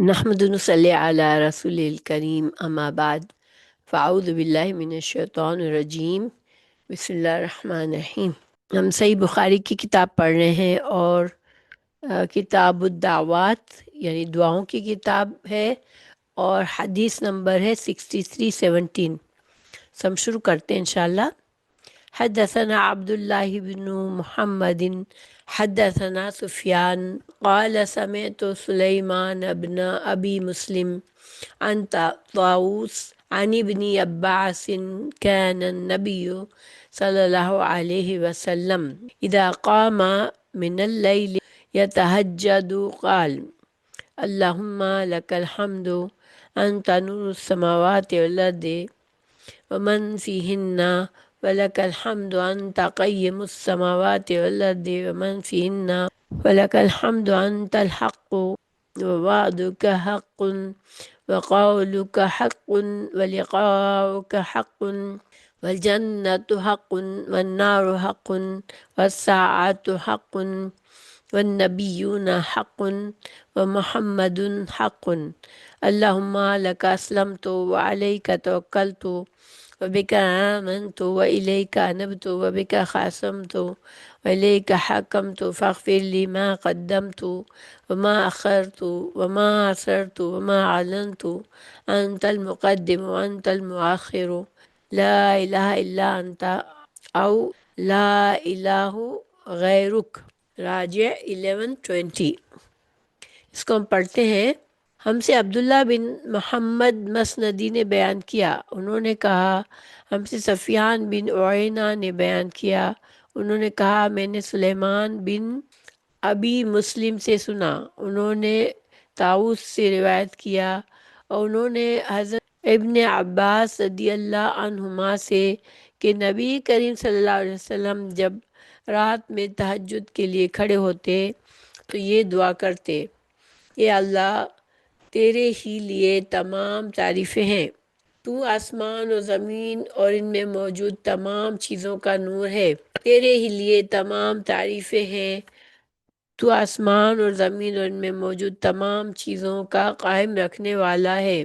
نحمد نصلی علی رسول الکریم اما بعد فاعوذ باللہ من الشیطان الرجیم بسم اللہ الرحمن الرحیم۔ ہم صحیح بخاری کی کتاب پڑھ رہے ہیں اور کتاب الدعوات یعنی دعاؤں کی کتاب ہے اور حدیث نمبر ہے 6317۔ ہم شروع کرتے ہیں انشاءاللہ۔ حدثنا عبد الله بن محمد حدثنا سفيان قال سمعت سليمان بن أبي مسلم عن طاووس عن ابن عباس كان النبي صلى الله عليه وسلم إذا قام من الليل يتهجد قال اللهم لك الحمد أنت نور السماوات والأرض ومن فيهن ولك الحمد أنت قيم السماوات والأرض ومن فيهن ولك الحمد أنت الحق ووعدك حق وقولك حق ولقاؤك حق والجنة حق والنار حق والساعة حق والنبيون حق ومحمد حق اللهم لك أسلمت وعليك توكلت وبك آمنت وإليك أنبت وبك خاصمت وإليك حكمت فاغفر لي ما قدمت وما أخرت وما أسررت وما أعلنت أنت المقدم وأنت المؤخر لا إله إلا أنت أو لا إله غيرك۔ راجع 1120۔ اس کو ہم پڑھتے ہیں۔ ہم سے عبداللہ بن محمد مسندی نے بیان کیا، انہوں نے کہا ہم سے سفیان بن عیینہ نے بیان کیا، انہوں نے کہا میں نے سلیمان بن ابی مسلم سے سنا، انہوں نے طاووس سے روایت کیا اور انہوں نے حضرت ابن عباس رضی اللہ عنہما سے کہ نبی کریم صلی اللہ علیہ وسلم جب رات میں تہجد کے لیے کھڑے ہوتے تو یہ دعا کرتے، اے اللہ تیرے ہی لیے تمام تعریفیں ہیں، تو آسمان و زمین اور ان میں موجود تمام چیزوں کا نور ہے، تیرے ہی لیے تمام تعریفیں ہیں، تو آسمان اور زمین اور ان میں موجود تمام چیزوں کا قائم رکھنے والا ہے،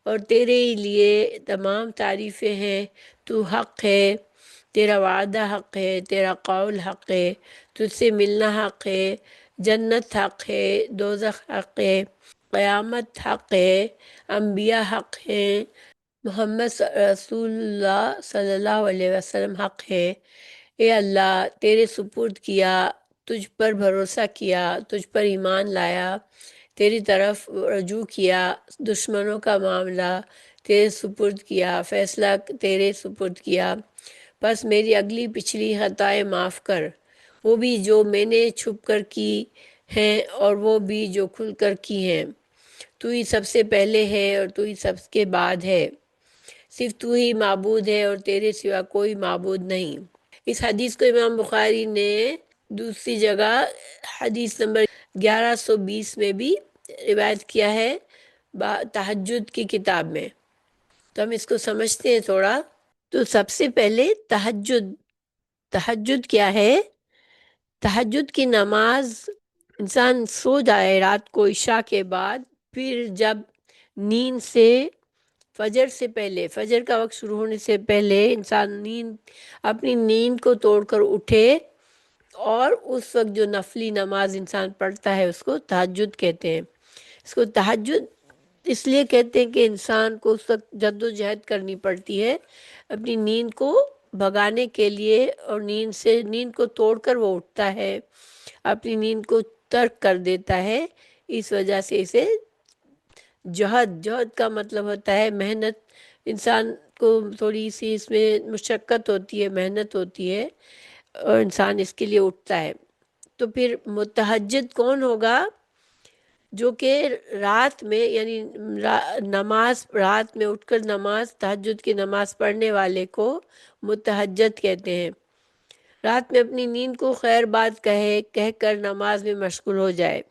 اور تیرے ہی لیے تمام تعریفیں ہیں، تو حق ہے، تیرا وعدہ حق ہے، تیرا قول حق ہے، تجھ سے ملنا حق ہے، جنت حق ہے، دوزخ حق ہے، قیامت حق ہے، انبیاء حق ہیں، محمد رسول اللہ صلی اللہ علیہ وسلم حق ہے۔ اے اللہ تیرے سپرد کیا، تجھ پر بھروسہ کیا، تجھ پر ایمان لایا، تیری طرف رجوع کیا، دشمنوں کا معاملہ تیرے سپرد کیا، فیصلہ تیرے سپرد کیا، بس میری اگلی پچھلی خطائیں معاف کر، وہ بھی جو میں نے چھپ کر کی ہیں اور وہ بھی جو کھل کر کی ہیں، تو ہی سب سے پہلے ہے اور تو ہی سب کے بعد ہے، صرف تو ہی معبود ہے اور تیرے سوا کوئی معبود نہیں۔ اس حدیث کو امام بخاری نے دوسری جگہ حدیث نمبر 1120 میں بھی روایت کیا ہے تہجد کی کتاب میں۔ تو ہم اس کو سمجھتے ہیں تھوڑا۔ تو سب سے پہلے تہجد کیا ہے؟ تہجد کی نماز انسان سو جائے رات کو عشاء کے بعد، پھر جب نیند سے فجر سے پہلے، فجر کا وقت شروع ہونے سے پہلے انسان اپنی نیند کو توڑ کر اٹھے، اور اس وقت جو نفلی نماز انسان پڑھتا ہے اس کو تہجد کہتے ہیں۔ اس کو تہجد اس لیے کہتے ہیں کہ انسان کو اس وقت جد و جہد کرنی پڑتی ہے اپنی نیند کو بھگانے کے لیے، اور نیند کو توڑ کر وہ اٹھتا ہے، اپنی نیند کو ترک کر دیتا ہے، اس وجہ سے اسے جہد کا مطلب ہوتا ہے محنت، انسان کو تھوڑی سی اس میں مشقت ہوتی ہے، محنت ہوتی ہے، اور انسان اس کے لیے اٹھتا ہے۔ تو پھر متہجد کون ہوگا؟ جو کہ رات میں یعنی نماز رات میں اٹھ کر نماز تہجد کی نماز پڑھنے والے کو متہجد کہتے ہیں۔ رات میں اپنی نیند کو خیر بات کہہ کر نماز میں مشغول ہو جائے۔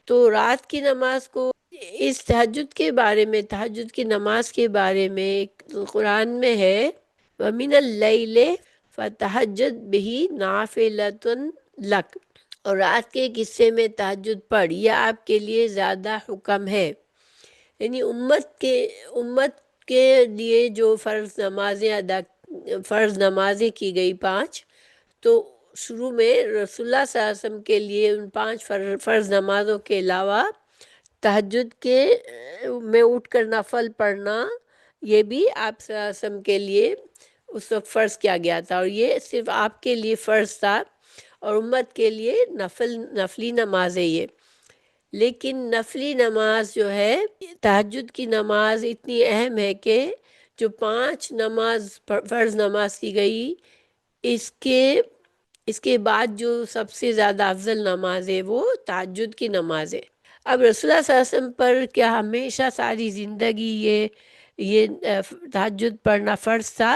تو رات کی نماز کو اس تہجد کے بارے میں، تہجد کی نماز کے بارے میں قرآن میں ہے وَمِنَ اللَّيْلِ فَتَہَجَّدْ بِهِ نَافِلَةً لَكَ، اور رات کے ایک حصے میں تہجد پڑھ، یہ آپ کے لیے زیادہ حکم ہے۔ یعنی امت کے لیے جو فرض نمازیں کی گئی 5، تو شروع میں رسول اللہ صلی اللہ علیہ وسلم کے لیے ان 5 فرض نمازوں کے علاوہ تہجد کے میں اٹھ کر نفل پڑھنا، یہ بھی آپ صلی اللہ علیہ وسلم کے لیے اس وقت فرض کیا گیا تھا، اور یہ صرف آپ کے لیے فرض تھا اور امت کے لیے نفلی نماز ہے یہ۔ لیکن نفلی نماز جو ہے، تہجد کی نماز اتنی اہم ہے کہ جو 5 فرض نماز کی گئی، اس کے بعد جو سب سے زیادہ افضل نماز ہے وہ تہجد کی نماز ہے۔ اب رسول اللہ صلی اللہ علیہ وسلم پر کیا ہمیشہ ساری زندگی یہ تہجد پڑھنا فرض تھا؟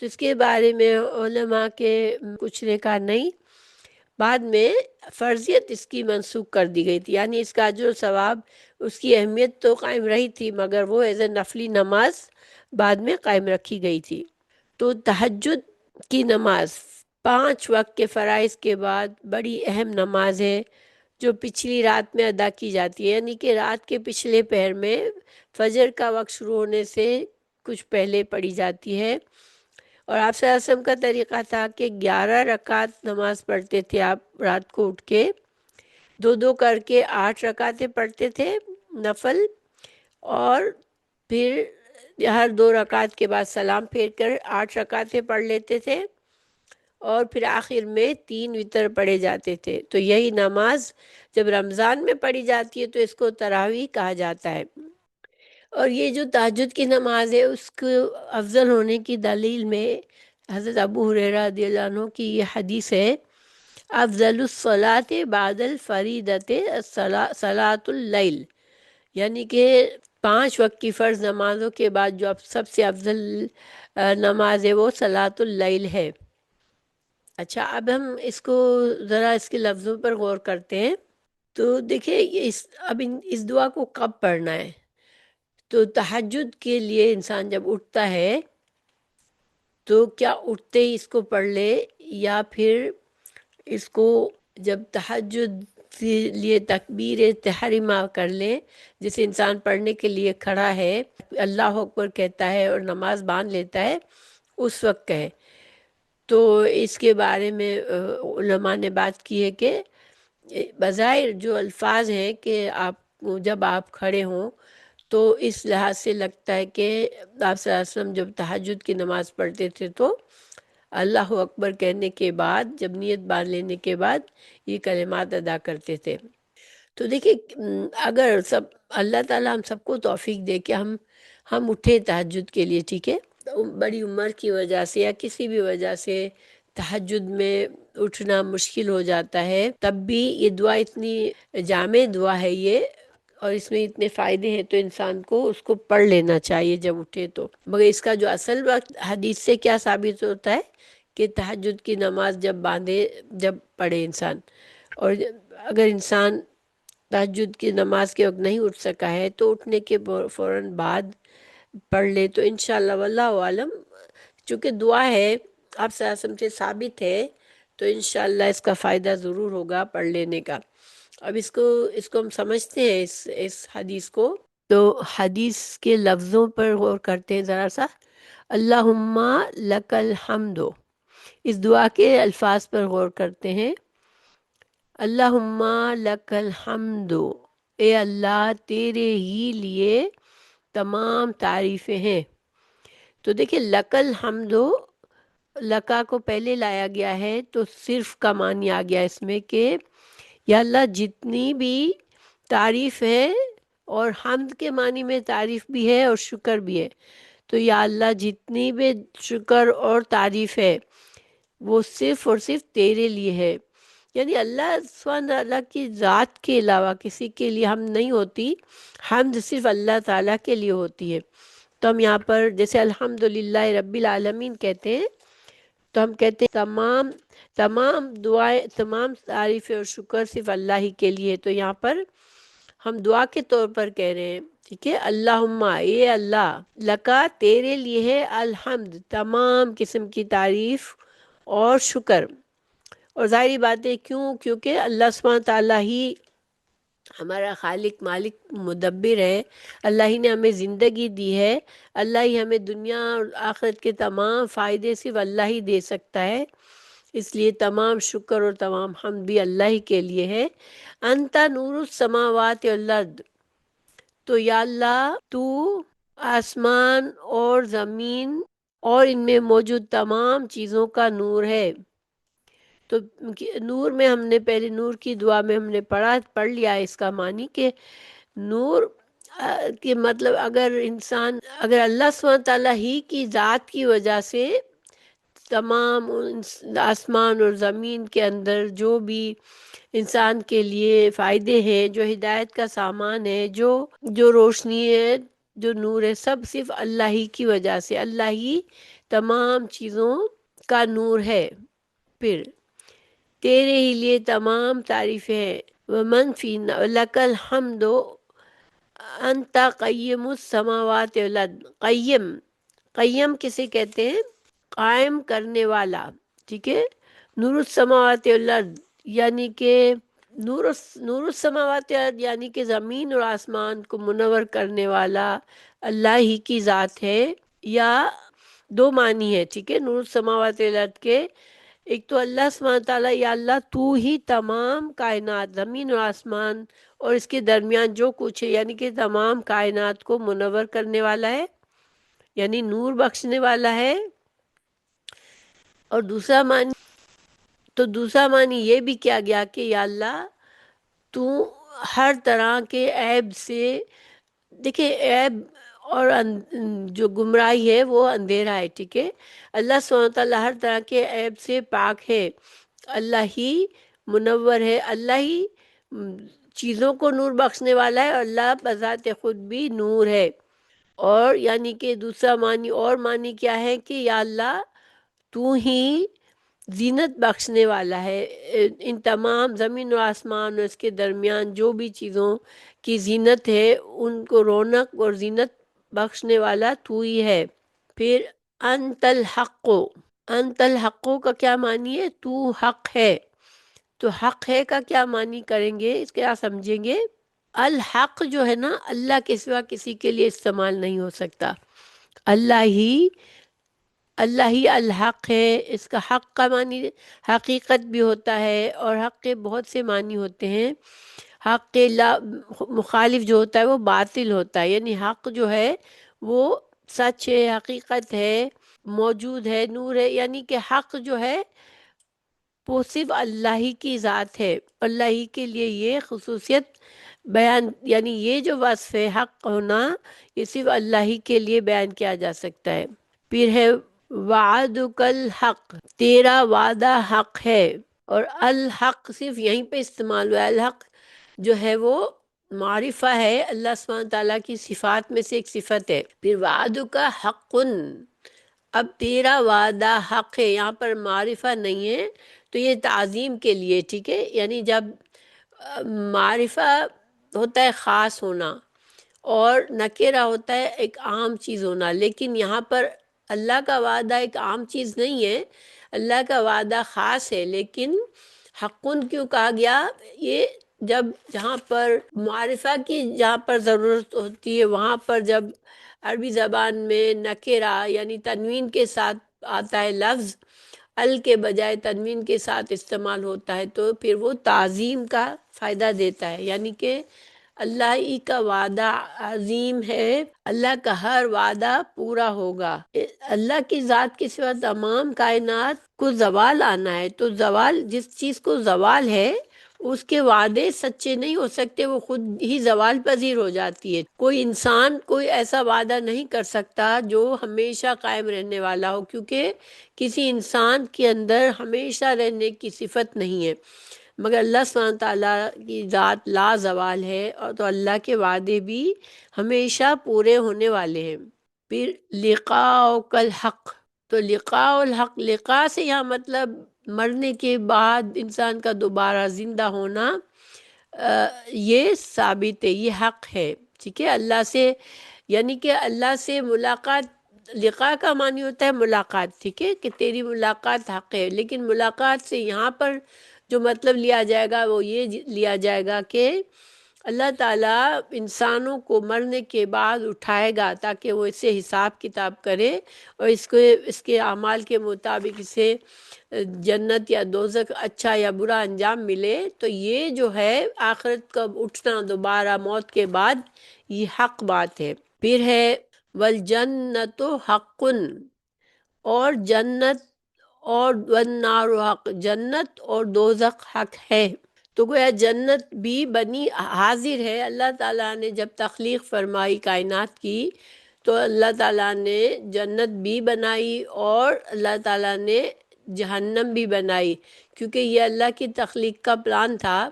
تو اس کے بارے میں علماء کے کچھ نے کہا نہیں، بعد میں فرضیت اس کی منسوخ کر دی گئی تھی، یعنی اس کا اجر و ثواب، اس کی اہمیت تو قائم رہی تھی، مگر وہ ایز اے نفلی نماز بعد میں قائم رکھی گئی تھی۔ تو تہجد کی نماز 5 وقت کے فرائض کے بعد بڑی اہم نماز ہے، جو پچھلی رات میں ادا کی جاتی ہے، یعنی کہ رات کے پچھلے پہر میں فجر کا وقت شروع ہونے سے کچھ پہلے پڑھی جاتی ہے۔ اور آپ صلی اللہ علیہ وسلم کا طریقہ تھا کہ 11 رکعت نماز پڑھتے تھے آپ رات کو اٹھ کے، 2 کر کے 8 رکعتیں پڑھتے تھے نفل، اور پھر ہر 2 رکعت کے بعد سلام پھیر کر 8 رکعتیں پڑھ لیتے تھے، اور پھر آخر میں 3 وتر پڑھے جاتے تھے۔ تو یہی نماز جب رمضان میں پڑھی جاتی ہے تو اس کو تراویح کہا جاتا ہے۔ اور یہ جو تہجد کی نماز ہے، اس کو افضل ہونے کی دلیل میں حضرت ابو ہریرہ رضی اللہ عنہ کی یہ حدیث ہے، افضل الصلاة بعد الفریدۃ صلاۃ اللیل، یعنی کہ 5 وقت کی فرض نمازوں کے بعد جو سب سے افضل نماز ہے وہ صلاۃ اللیل ہے۔ اچھا، اب ہم اس کو ذرا اس کے لفظوں پر غور کرتے ہیں۔ تو دیکھیں اب اس دعا کو کب پڑھنا ہے؟ تو تہجد کے لیے انسان جب اٹھتا ہے تو کیا اٹھتے ہی اس کو پڑھ لے، یا پھر اس کو جب تہجد کے لیے تکبیر تحریمہ کر لے، جسے انسان پڑھنے کے لیے کھڑا ہے، اللہ اکبر کہتا ہے اور نماز باندھ لیتا ہے، اس وقت کہے؟ تو اس کے بارے میں علماء نے بات کی ہے کہ بظاہر جو الفاظ ہیں کہ جب آپ کھڑے ہوں، تو اس لحاظ سے لگتا ہے کہ آپ صلی اللہ علیہ وسلم جب تہجد کی نماز پڑھتے تھے تو اللہ اکبر کہنے کے بعد، جب نیت باندھ لینے کے بعد یہ کلمات ادا کرتے تھے۔ تو دیکھیں، اگر اللہ تعالیٰ ہم سب کو توفیق دے کہ ہم اٹھے تہجد کے لیے، ٹھیک ہے، بڑی عمر کی وجہ سے یا کسی بھی وجہ سے تہجد میں اٹھنا مشکل ہو جاتا ہے، تب بھی یہ دعا اتنی جامع دعا ہے یہ، اور اس میں اتنے فائدے ہیں، تو انسان کو اس کو پڑھ لینا چاہیے جب اٹھے تو۔ مگر اس کا جو اصل وقت حدیث سے کیا ثابت ہوتا ہے کہ تہجد کی نماز جب پڑھے انسان، اور اگر انسان تہجد کی نماز کے وقت نہیں اٹھ سکا ہے تو اٹھنے کے فوراً بعد پڑھ لے تو انشاءاللہ، واللہ عالم، چونکہ دعا ہے آپ صلی اللہ علیہ وسلم سے ثابت ہے، تو انشاءاللہ اس کا فائدہ ضرور ہوگا پڑھ لینے کا۔ اب اس کو ہم سمجھتے ہیں اس حدیث کو، تو حدیث کے لفظوں پر غور کرتے ہیں ذرا سا۔ اللہم لک الحمد، اس دعا کے الفاظ پر غور کرتے ہیں۔ اللہم لک الحمد، اے اللہ تیرے ہی لیے تمام تعریفیں ہیں۔ تو دیکھیں، لک الحمد، لکا کو پہلے لایا گیا ہے تو صرف کا معنی آ گیا اس میں کہ یا اللہ جتنی بھی تعریف ہے، اور حمد کے معنی میں تعریف بھی ہے اور شکر بھی ہے، تو یا اللہ جتنی بھی شکر اور تعریف ہے وہ صرف اور صرف تیرے لیے ہے، یعنی اللہ سبحانہ تعالیٰ کی ذات کے علاوہ کسی کے لیے حمد نہیں ہوتی، حمد صرف اللہ تعالیٰ کے لیے ہوتی ہے۔ تو ہم یہاں پر جیسے الحمدللہ رب العالمین کہتے ہیں، تو ہم کہتے ہیں تمام دعائیں، تمام تعریف اور شکر صرف اللہ ہی کے لیے، تو یہاں پر ہم دعا کے طور پر کہہ رہے ہیں، ٹھیک ہے، اللہم، اے اللہ، لکا تیرے لیے ہے الحمد، تمام قسم کی تعریف اور شکر، اور ظاہری بات ہے کیوں؟ کیونکہ اللہ سبحانہ تعالیٰ ہی ہمارا خالق مالک مدبر ہے، اللہ ہی نے ہمیں زندگی دی ہے، اللہ ہی ہمیں دنیا اور آخرت کے تمام فائدے صرف اللہ ہی دے سکتا ہے، اس لیے تمام شکر اور تمام حمد بھی اللہ ہی کے لیے ہے۔ انت نور السماوات والارض، تو یا اللہ تو آسمان اور زمین اور ان میں موجود تمام چیزوں کا نور ہے۔ تو نور میں ہم نے پہلے نور کی دعا میں ہم نے پڑھ لیا ہے اس کا معنی کہ نور کہ مطلب اگر اللہ سبحانہ تعالیٰ ہی کی ذات کی وجہ سے تمام آسمان اور زمین کے اندر جو بھی انسان کے لیے فائدے ہیں، جو ہدایت کا سامان ہے، جو روشنی ہے، جو نور ہے، سب صرف اللہ ہی کی وجہ سے، اللہ ہی تمام چیزوں کا نور ہے۔ پھر تیرے ہی لیے تمام تعریفیں ہیں، ومن فینا لک الحمد انت قیم السماوات والارض۔ قیم کسے کہتے ہیں؟ قائم کرنے والا، ٹھیک ہے۔ نور السماوات والارض یعنی کہ نور السماوات والارض یعنی کہ زمین اور آسمان کو منور کرنے والا اللہ ہی کی ذات ہے، یا دو معنی ہے، ٹھیک ہے، نور السماوات والارض کے۔ ایک تو اللہ سبحانہ تعالیٰ، یا اللہ تو ہی تمام کائنات، زمین اور آسمان اور اس کے درمیان جو کچھ ہے، یعنی کہ تمام کائنات کو منور کرنے والا ہے، یعنی نور بخشنے والا ہے۔ اور دوسرا معنی یہ بھی کیا گیا کہ یا اللہ تو ہر طرح کے عیب سے، دیکھیں عیب اور جو گمراہی ہے وہ اندھیرا ہے، ٹھیک ہے۔ اللہ سبحانہ تعالیٰ ہر طرح کے عیب سے پاک ہے، اللہ ہی منور ہے، اللہ ہی چیزوں کو نور بخشنے والا ہے، اور اللہ بذات خود بھی نور ہے۔ اور یعنی کہ دوسرا معنی کیا ہے کہ یا اللہ تو ہی زینت بخشنے والا ہے، ان تمام زمین و آسمان اور اس کے درمیان جو بھی چیزوں کی زینت ہے ان کو رونق اور زینت بخشنے والا تو ہی ہے۔ پھر انت الحق کا کیا معنی ہے؟ تو حق ہے۔ تو حق ہے کا کیا معنی کریں گے، اس کیا سمجھیں گے؟ الحق جو ہے نا، اللہ کے سوا کسی کے لیے استعمال نہیں ہو سکتا، اللہ ہی الحق ہے۔ اس کا حق کا معنی حقیقت بھی ہوتا ہے، اور حق کے بہت سے معنی ہوتے ہیں۔ حق کے مخالف جو ہوتا ہے وہ باطل ہوتا ہے، یعنی حق جو ہے وہ سچ ہے، حقیقت ہے، موجود ہے، نور ہے، یعنی کہ حق جو ہے وہ صرف اللہ ہی کی ذات ہے، اللہ ہی کے لیے یہ خصوصیت بیان، یعنی یہ جو وصف ہے حق ہونا، یہ صرف اللہ ہی کے لیے بیان کیا جا سکتا ہے۔ پھر ہے وعدک الحق، تیرا وعدہ حق ہے، اور الحق صرف یہیں پہ استعمال ہوا ہے۔ الحق جو ہے وہ معرفہ ہے، اللہ سبحانہ تعالیٰ کی صفات میں سے ایک صفت ہے۔ پھر وعدک حق، اب تیرا وعدہ حق ہے، یہاں پر معرفہ نہیں ہے تو یہ تعظیم کے لیے، ٹھیک ہے، یعنی جب معرفہ ہوتا ہے خاص ہونا، اور نکرہ ہوتا ہے ایک عام چیز ہونا، لیکن یہاں پر اللہ کا وعدہ ایک عام چیز نہیں ہے، اللہ کا وعدہ خاص ہے، لیکن حقن کیوں کہا گیا؟ یہ جہاں پر معرفہ کی جہاں پر ضرورت ہوتی ہے، وہاں پر جب عربی زبان میں نکرہ یعنی تنوین کے ساتھ آتا ہے لفظ، ال کے بجائے تنوین کے ساتھ استعمال ہوتا ہے، تو پھر وہ تعظیم کا فائدہ دیتا ہے، یعنی کہ اللہ ہی کا وعدہ عظیم ہے، اللہ کا ہر وعدہ پورا ہوگا۔ اللہ کی ذات کے سوا تمام کائنات کو زوال آنا ہے، تو زوال، جس چیز کو زوال ہے اس کے وعدے سچے نہیں ہو سکتے، وہ خود ہی زوال پذیر ہو جاتی ہے۔ کوئی انسان کوئی ایسا وعدہ نہیں کر سکتا جو ہمیشہ قائم رہنے والا ہو، کیونکہ کسی انسان کے اندر ہمیشہ رہنے کی صفت نہیں ہے، مگر اللہ سبحانہ تعالیٰ کی ذات لا زوال ہے، اور تو اللہ کے وعدے بھی ہمیشہ پورے ہونے والے ہیں۔ پھر لقاؤک الحق، تو لقاء الحق، لقاء سے یہاں مطلب مرنے کے بعد انسان کا دوبارہ زندہ ہونا، یہ ثابت ہے، یہ حق ہے، ٹھیک ہے۔ اللہ سے یعنی کہ اللہ سے ملاقات لقاء کا معنی ہوتا ہے ملاقات، ٹھیک ہے، کہ تیری ملاقات حق ہے، لیکن ملاقات سے یہاں پر جو مطلب لیا جائے گا وہ یہ لیا جائے گا کہ اللہ تعالیٰ انسانوں کو مرنے کے بعد اٹھائے گا تاکہ وہ اسے حساب کتاب کرے اور اس کے اعمال کے مطابق اسے جنت یا دوزخ اچھا یا برا انجام ملے۔ تو یہ جو ہے آخرت کا اٹھنا دوبارہ موت کے بعد، یہ حق بات ہے۔ پھر ہے والجنت حق، اور جنت، اور والنار حق، جنت اور دوزخ حق ہے۔ تو گویا جنت بھی بنی حاضر ہے۔ اللہ تعالیٰ نے جب تخلیق فرمائی کائنات کی تو اللہ تعالیٰ نے جنت بھی بنائی اور اللہ تعالیٰ نے جہنم بھی بنائی، کیونکہ یہ اللہ کی تخلیق کا پلان تھا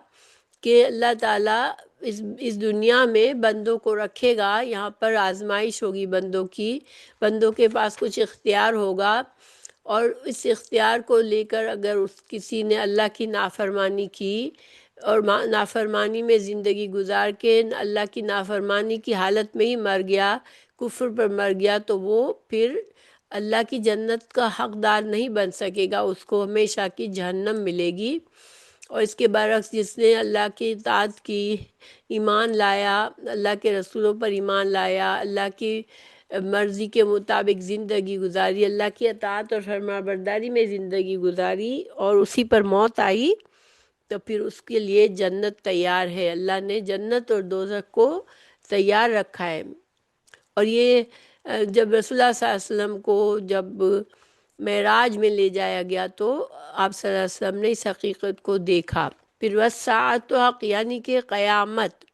کہ اللہ تعالیٰ اس دنیا میں بندوں کو رکھے گا، یہاں پر آزمائش ہوگی بندوں کی، بندوں کے پاس کچھ اختیار ہوگا، اور اس اختیار کو لے کر اگر کسی نے اللہ کی نافرمانی کی اور نافرمانی میں زندگی گزار کے اللہ کی نافرمانی کی حالت میں ہی مر گیا، کفر پر مر گیا، تو وہ پھر اللہ کی جنت کا حقدار نہیں بن سکے گا، اس کو ہمیشہ کی جہنم ملے گی۔ اور اس کے برعکس جس نے اللہ کی اطاعت کی، ایمان لایا، اللہ کے رسولوں پر ایمان لایا، اللہ کی مرضی کے مطابق زندگی گزاری، اللہ کی اطاعت اور فرما برداری میں زندگی گزاری اور اسی پر موت آئی، تو پھر اس کے لیے جنت تیار ہے۔ اللہ نے جنت اور دوزخ کو تیار رکھا ہے۔ اور یہ جب رسول اللہ صلی اللہ علیہ وسلم کو جب معراج میں لے جایا گیا تو آپ صلی اللہ علیہ وسلم نے اس حقیقت کو دیکھا۔ پھر والساعۃ حق، یعنی کہ قیامت،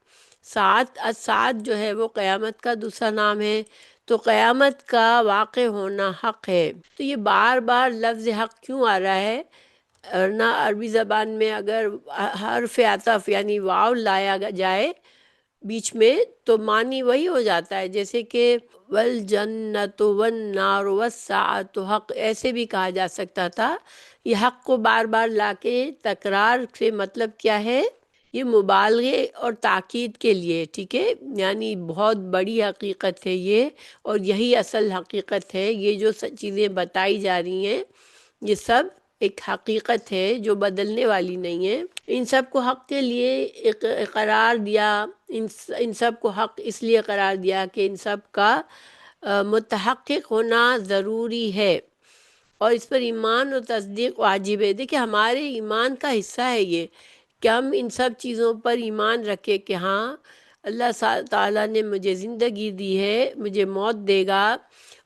ساعت جو ہے وہ قیامت کا دوسرا نام ہے، تو قیامت کا واقع ہونا حق ہے۔ تو یہ بار بار لفظ حق کیوں آ رہا ہے؟ ورنہ عربی زبان میں اگر حرف عطف یعنی واو لایا جائے بیچ میں تو معنی وہی ہو جاتا ہے، جیسے کہ والجنت والنار والساعۃ حق، ایسے بھی کہا جا سکتا تھا۔ یہ حق کو بار بار لا کے تکرار سے مطلب کیا ہے؟ یہ مبالغے اور تاکید کے لیے، ٹھیک ہے، یعنی بہت بڑی حقیقت ہے یہ، اور یہی اصل حقیقت ہے۔ یہ جو چیزیں بتائی جا رہی ہیں یہ سب ایک حقیقت ہے جو بدلنے والی نہیں ہے۔ ان سب کو حق کے لیے قرار دیا، ان سب کو حق اس لیے قرار دیا کہ ان سب کا متحقق ہونا ضروری ہے اور اس پر ایمان اور تصدیق واجب ہے۔ دیکھیں ہمارے ایمان کا حصہ ہے یہ کہ ہم ان سب چیزوں پر ایمان رکھے کہ ہاں اللہ تعالیٰ نے مجھے زندگی دی ہے، مجھے موت دے گا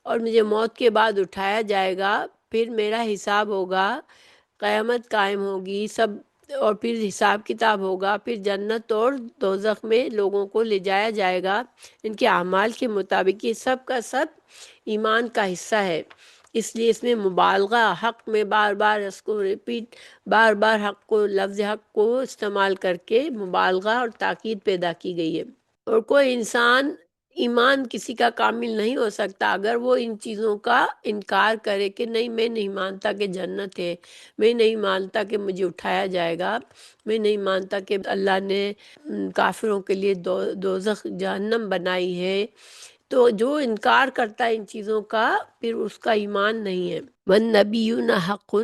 اور مجھے موت کے بعد اٹھایا جائے گا، پھر میرا حساب ہوگا، قیامت قائم ہوگی سب، اور پھر حساب کتاب ہوگا، پھر جنت اور دوزخ میں لوگوں کو لے جایا جائے گا ان کے اعمال کے مطابق۔ یہ سب کا سب ایمان کا حصہ ہے، اس لیے اس میں مبالغہ، حق میں بار بار اس کو ریپیٹ، بار بار حق کو، لفظ حق کو استعمال کر کے مبالغہ اور تاکید پیدا کی گئی ہے۔ اور کوئی انسان ایمان کسی کا کامل نہیں ہو سکتا اگر وہ ان چیزوں کا انکار کرے کہ نہیں، میں نہیں مانتا کہ جنت ہے، میں نہیں مانتا کہ مجھے اٹھایا جائے گا، میں نہیں مانتا کہ اللہ نے کافروں کے لیے دوزخ جہنم بنائی ہے۔ تو جو انکار کرتا ہے ان چیزوں کا پھر اس کا ایمان نہیں ہے۔ والنبیون حق،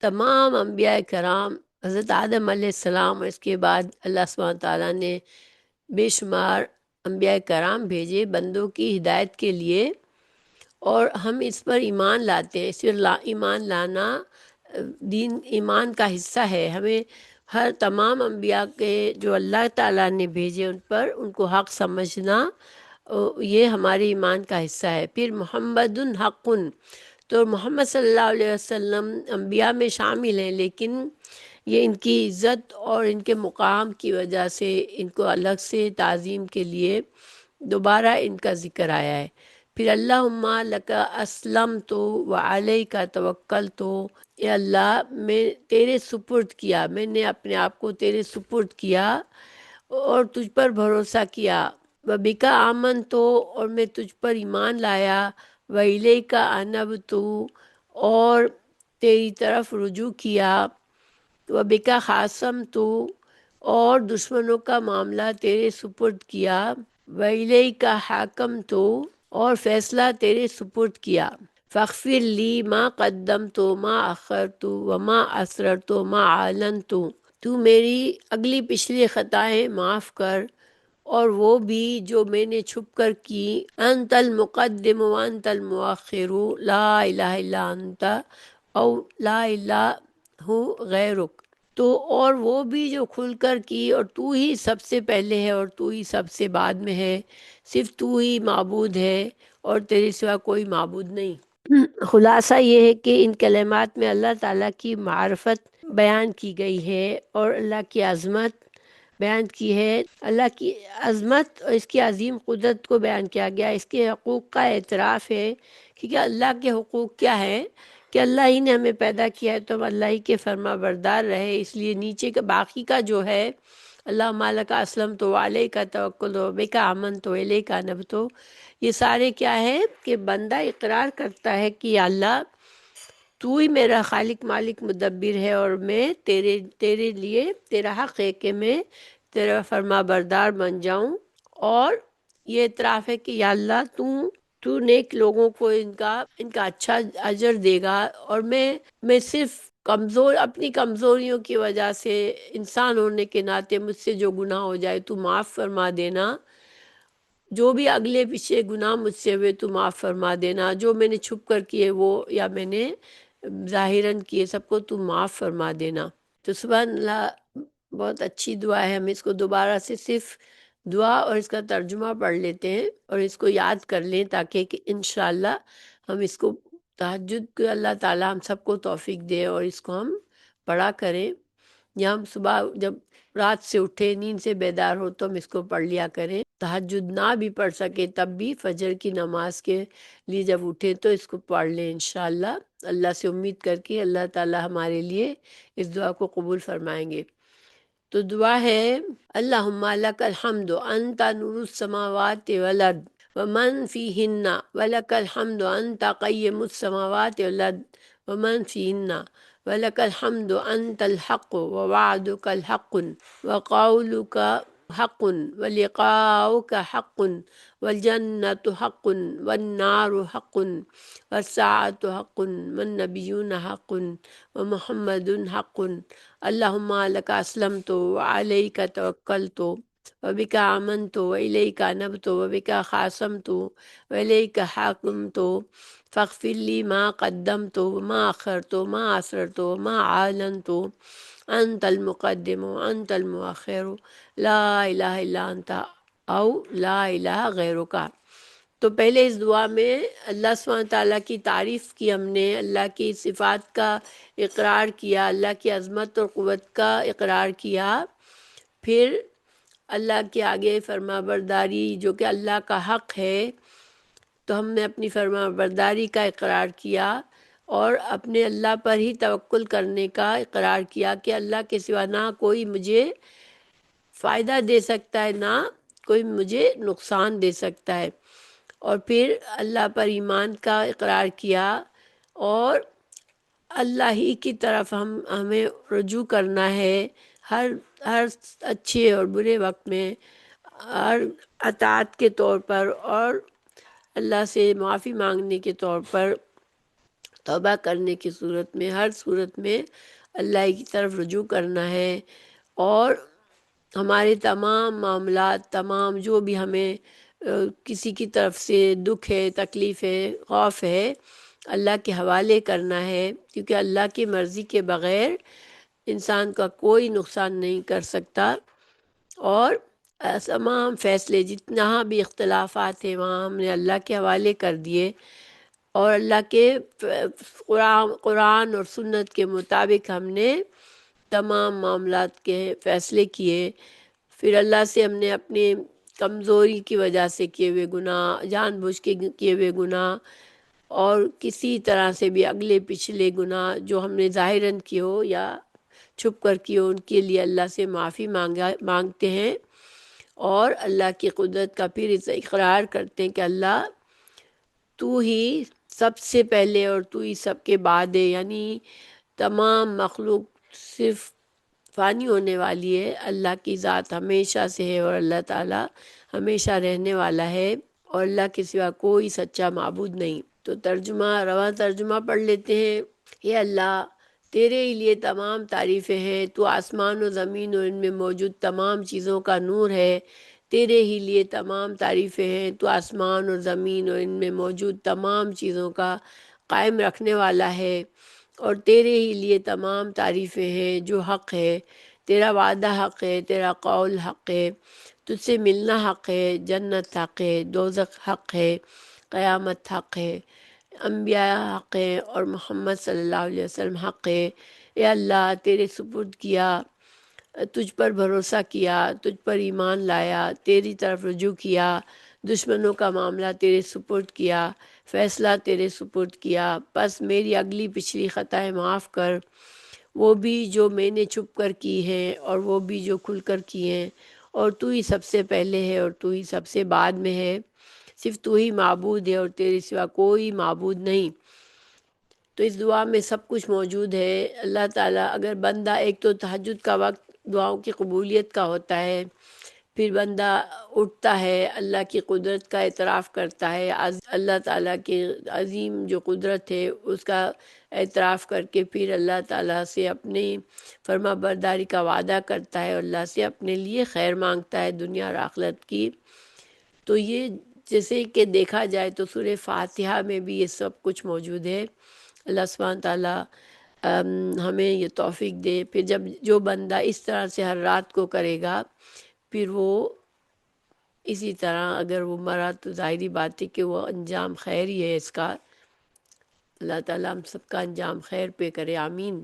تمام انبیاء کرام، حضرت آدم علیہ السلام اور اس کے بعد اللہ سبحانہ تعالیٰ نے بے شمار انبیاء کرام بھیجے بندوں کی ہدایت کے لیے، اور ہم اس پر ایمان لاتے ہیں۔ اس پر ایمان لانا دین ایمان کا حصہ ہے۔ ہمیں ہر تمام انبیاء کے جو اللہ تعالیٰ نے بھیجے ان پر ان کو حق سمجھنا، یہ ہمارے ایمان کا حصہ ہے۔ پھر محمد حق، تو محمد صلی اللہ علیہ وسلم انبیاء میں شامل ہیں، لیکن یہ ان کی عزت اور ان کے مقام کی وجہ سے ان کو الگ سے تعظیم کے لیے دوبارہ ان کا ذکر آیا ہے۔ پھر اللہم لک اسلمت وعلیک توکلت، اے اللہ میں تیرے سپرد کیا، میں نے اپنے آپ کو تیرے سپرد کیا اور تجھ پر بھروسہ کیا، وبک آمنت، اور میں تجھ پر ایمان لایا، وإلیک انبت، اور تیری طرف رجوع کیا، وبک خاصمت، اور دشمنوں کا معاملہ تیرے سپرد کیا، وإلیک حاکمت، اور فیصلہ تیرے سپرد کیا۔ فاغفر لی ما قدمت ما اخرت وما اسررت ما اعلنت، تو میری اگلی پچھلی خطائیں معاف کر اور وہ بھی جو میں نے چھپ کر کی۔ انت المقدم وانت المؤخر لا الہ الا انت او لا الہ غیرک، تو اور وہ بھی جو کھل کر کی، اور تو ہی سب سے پہلے ہے اور تو ہی سب سے بعد میں ہے، صرف تو ہی معبود ہے اور تیرے سوا کوئی معبود نہیں۔ خلاصہ یہ ہے کہ ان کلمات میں اللہ تعالیٰ کی معرفت بیان کی گئی ہے اور اللہ کی عظمت بیان کی ہے، اللہ کی عظمت اور اس کی عظیم قدرت کو بیان کیا گیا، اس کے حقوق کا اعتراف ہے، کیونکہ اللہ کے حقوق کیا ہے کہ اللہ ہی نے ہمیں پیدا کیا ہے تو ہم اللہ ہی کے فرما بردار رہے، اس لیے نیچے کا باقی کا جو ہے اللہ مالک اسلم تو علیہ کا توکل و بے کا امن تو علیہ کا نب، تو یہ سارے کیا ہے کہ بندہ اقرار کرتا ہے کہ یا اللہ تو ہی میرا خالق مالک مدبر ہے، اور میں تیرے لیے تیرا حق ہے کہ میں تیرا فرما بردار بن جاؤں، اور یہ اعتراف ہے کہ یا اللہ تو نیک لوگوں کو ان کا اچھا اجر دے گا، اور میں صرف اپنی کمزوریوں کی وجہ سے انسان ہونے کے ناطے مجھ سے جو گناہ ہو جائے تو معاف فرما دینا، جو بھی اگلے پیچھے گناہ مجھ سے ہوئے تو معاف فرما دینا، جو میں نے چھپ کر کیے وہ یا میں نے ظاہراً کیے سب کو تو معاف فرما دینا۔ تو سبحان اللہ، بہت اچھی دعا ہے، ہم اس کو دوبارہ سے صرف دعا اور اس کا ترجمہ پڑھ لیتے ہیں اور اس کو یاد کر لیں، تاکہ کہ انشاءاللہ ہم اس کو تہجد کو اللہ تعالیٰ ہم سب کو توفیق دے اور اس کو ہم پڑھا کریں، یا ہم صبح جب رات سے اٹھے نیند سے بیدار ہو تو ہم اس کو پڑھ لیا کریں، تہجد نہ بھی پڑھ سکے تب بھی فجر کی نماز کے لیے جب اٹھے تو اس کو پڑھ لیں انشاءاللہ، اللہ سے امید کر کے اللہ تعالیٰ ہمارے لیے اس دعا کو قبول فرمائیں گے۔ تو دعا ہے اللہم لک الحمد انت نور السماوات والارض ومن فیہن ولک الحمد انت قیم السماوات والارض ومن فیہن ولک الحمد انت الحق ووعدک الحق وقولک حق ولقاؤک حق والجنة حق والنار حق والساعة حق والنبیون حق ومحمد حق اللہم لک اسلمت وعلیک توکلت وبک آمنت وإلیک انبت وبک خاصمت وإلیک حاکمت فاغفر لی ما قدمت وما اخرت وما اسررت وما اعلنت انت المقدم وانت المؤخر لا الہ الا انت او لا الہ غیرک۔ تو پہلے اس دعا میں اللہ سبحانہ تعالیٰ کی تعریف کی، ہم نے اللہ کی صفات کا اقرار کیا، اللہ کی عظمت اور قوت کا اقرار کیا، پھر اللہ کے آگے فرما برداری جو کہ اللہ کا حق ہے، تو ہم نے اپنی فرما برداری کا اقرار کیا اور اپنے اللہ پر ہی توکل کرنے کا اقرار کیا کہ اللہ کے سوا نہ کوئی مجھے فائدہ دے سکتا ہے نہ کوئی مجھے نقصان دے سکتا ہے، اور پھر اللہ پر ایمان کا اقرار کیا اور اللہ ہی کی طرف ہمیں رجوع کرنا ہے، ہر اچھے اور برے وقت میں، ہر اطاعت کے طور پر اور اللہ سے معافی مانگنے کے طور پر، توبہ کرنے کی صورت میں، ہر صورت میں اللہ کی طرف رجوع کرنا ہے، اور ہمارے تمام معاملات، تمام جو بھی ہمیں کسی کی طرف سے دکھ ہے، تکلیف ہے، خوف ہے، اللہ کے حوالے کرنا ہے، کیونکہ اللہ کی مرضی کے بغیر انسان کا کوئی نقصان نہیں کر سکتا، اور تمام فیصلے جتنا بھی اختلافات ہیں وہاں ہم نے اللہ کے حوالے کر دیے، اور اللہ کے قرآن اور سنت کے مطابق ہم نے تمام معاملات کے فیصلے کیے، پھر اللہ سے ہم نے اپنی کمزوری کی وجہ سے کیے ہوئے گناہ، جان بوجھ کے کیے ہوئے گناہ، اور کسی طرح سے بھی اگلے پچھلے گناہ جو ہم نے ظاہراً کیے ہو یا چھپ کر کیے ہو، ان کے لیے اللہ سے معافی مانگتے ہیں، اور اللہ کی قدرت کا پھر اس اقرار کرتے ہیں کہ اللہ تو ہی سب سے پہلے اور تو ہی سب کے بعد ہے، یعنی تمام مخلوق صرف فانی ہونے والی ہے، اللہ کی ذات ہمیشہ سے ہے اور اللہ تعالیٰ ہمیشہ رہنے والا ہے، اور اللہ کے سوا کوئی سچا معبود نہیں۔ تو ترجمہ، رواں ترجمہ پڑھ لیتے ہیں۔ اے اللہ، تیرے ہی لیے تمام تعریفیں ہیں، تو آسمان و زمین اور ان میں موجود تمام چیزوں کا نور ہے۔ تیرے ہی لیے تمام تعریفیں ہیں، تو آسمان اور زمین اور ان میں موجود تمام چیزوں کا قائم رکھنے والا ہے۔ اور تیرے ہی لیے تمام تعریفیں ہیں جو حق ہے۔ تیرا وعدہ حق ہے، تیرا قول حق ہے، تجھ سے ملنا حق ہے، جنت حق ہے، دوزخ حق ہے، قیامت حق ہے، انبیاء حق ہے، اور محمد صلی اللہ علیہ وسلم حق ہے۔ اے اللہ، تیرے سپرد کیا، تجھ پر بھروسہ کیا، تجھ پر ایمان لایا، تیری طرف رجوع کیا، دشمنوں کا معاملہ تیرے سپرد کیا، فیصلہ تیرے سپرد کیا، پس میری اگلی پچھلی خطائیں معاف کر، وہ بھی جو میں نے چھپ کر کی ہیں اور وہ بھی جو کھل کر کی ہیں، اور تو ہی سب سے پہلے ہے اور تو ہی سب سے بعد میں ہے، صرف تو ہی معبود ہے اور تیرے سوا کوئی معبود نہیں۔ تو اس دعا میں سب کچھ موجود ہے۔ اللہ تعالیٰ، اگر بندہ، ایک تو تہجد کا وقت دعاؤں کی قبولیت کا ہوتا ہے، پھر بندہ اٹھتا ہے، اللہ کی قدرت کا اعتراف کرتا ہے، اللہ تعالیٰ کی عظیم جو قدرت ہے اس کا اعتراف کر کے پھر اللہ تعالیٰ سے اپنی فرما برداری کا وعدہ کرتا ہے، اور اللہ سے اپنے لیے خیر مانگتا ہے دنیا اور آخرت کی۔ تو یہ جیسے کہ دیکھا جائے تو سورہ فاتحہ میں بھی یہ سب کچھ موجود ہے۔ اللہ سبحانہ تعالیٰ ہمیں یہ توفیق دے۔ پھر جب جو بندہ اس طرح سے ہر رات کو کرے گا، پھر وہ اسی طرح اگر وہ مرا تو ظاہری بات ہے کہ وہ انجام خیر ہی ہے اس کا۔ اللہ تعالیٰ ہم سب کا انجام خیر پہ کرے، آمین۔